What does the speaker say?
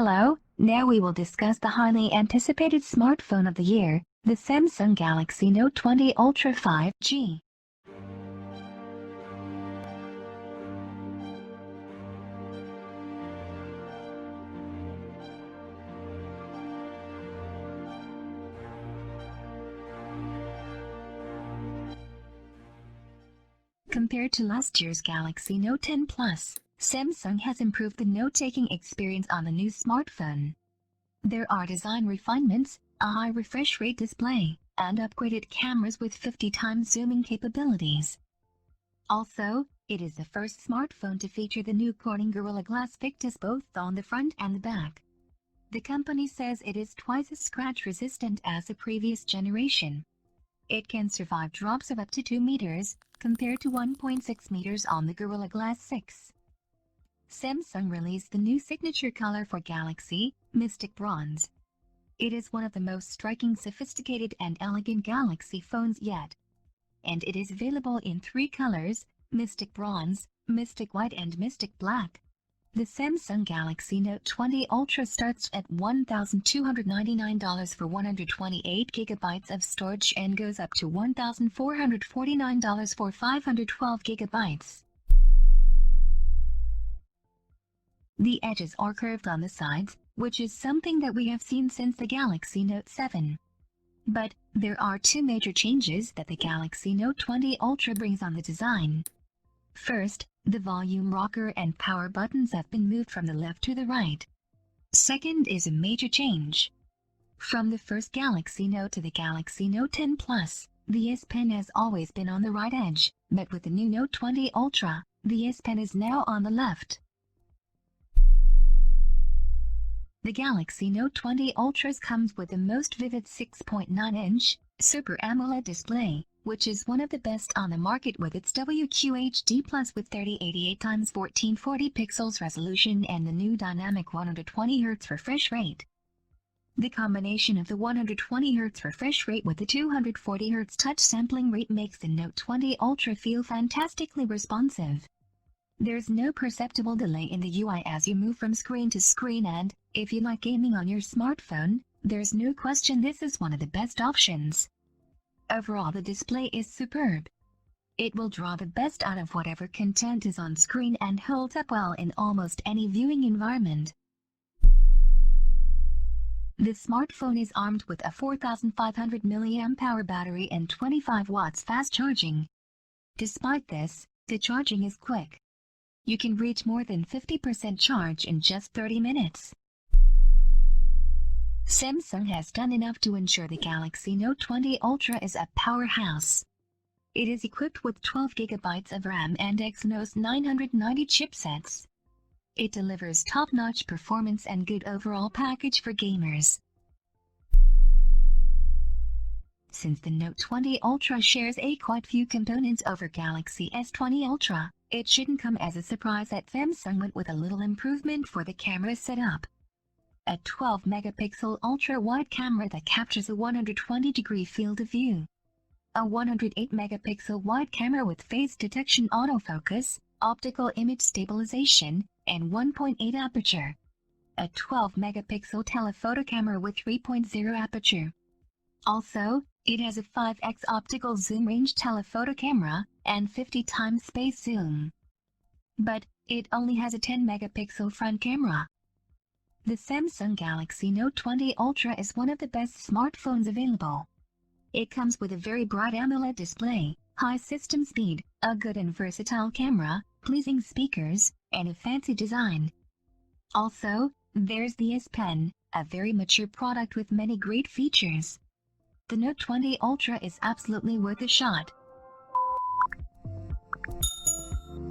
Hello, now we will discuss the highly anticipated smartphone of the year, the Samsung Galaxy Note 20 Ultra 5G. Compared to last year's Galaxy Note 10 Plus, Samsung has improved the note-taking experience on the new smartphone. There are design refinements, a high refresh rate display, and upgraded cameras with 50 times zooming capabilities. Also, it is the first smartphone to feature the new Corning Gorilla Glass Victus both on the front and the back. The company says it is twice as scratch-resistant as the previous generation. It can survive drops of up to 2 meters, compared to 1.6 meters on the Gorilla Glass 6. Samsung released the new signature color for Galaxy, Mystic Bronze. It is one of the most striking, sophisticated and elegant Galaxy phones yet. And it is available in 3 colors, Mystic Bronze, Mystic White and Mystic Black. The Samsung Galaxy Note 20 Ultra starts at $1,299 for 128 GB of storage and goes up to $1,449 for 512 GB. The edges are curved on the sides, which is something that we have seen since the Galaxy Note 7. But there are 2 major changes that the Galaxy Note 20 Ultra brings on the design. First, the volume rocker and power buttons have been moved from the left to the right. Second is a major change. From the first Galaxy Note to the Galaxy Note 10 Plus, the S Pen has always been on the right edge, but with the new Note 20 Ultra, the S Pen is now on the left. The Galaxy Note 20 Ultra comes with the most vivid 6.9-inch Super AMOLED display, which is one of the best on the market with its WQHD Plus with 3088x1440 pixels resolution and the new dynamic 120Hz refresh rate. The combination of the 120Hz refresh rate with the 240Hz touch sampling rate makes the Note 20 Ultra feel fantastically responsive. There's no perceptible delay in the UI as you move from screen to screen, and, if you like gaming on your smartphone, there's no question this is one of the best options. Overall, the display is superb. It will draw the best out of whatever content is on screen and holds up well in almost any viewing environment. The smartphone is armed with a 4,500 mAh battery and 25 watts fast charging. Despite this, the charging is quick. You can reach more than 50% charge in just 30 minutes. Samsung has done enough to ensure the Galaxy Note 20 Ultra is a powerhouse. It is equipped with 12 GB of RAM and exynos 990 chipsets. It delivers top-notch performance and good overall package for gamers. Since the Note 20 Ultra shares quite few components over Galaxy S20 Ultra, it shouldn't come as a surprise that Samsung went with a little improvement for the camera setup. A 12-megapixel ultra-wide camera that captures a 120-degree field of view. A 108-megapixel wide camera with face detection autofocus, optical image stabilization, and 1.8 aperture. A 12-megapixel telephoto camera with 3.0 aperture. Also, it has a 5x optical zoom range telephoto camera and 50 times space zoom. But it only has a 10-megapixel front camera. The Samsung Galaxy Note 20 Ultra is one of the best smartphones available. It comes with a very bright AMOLED display, high system speed, a good and versatile camera, pleasing speakers, and a fancy design. Also, there's the S Pen, a very mature product with many great features. The Note 20 Ultra is absolutely worth a shot.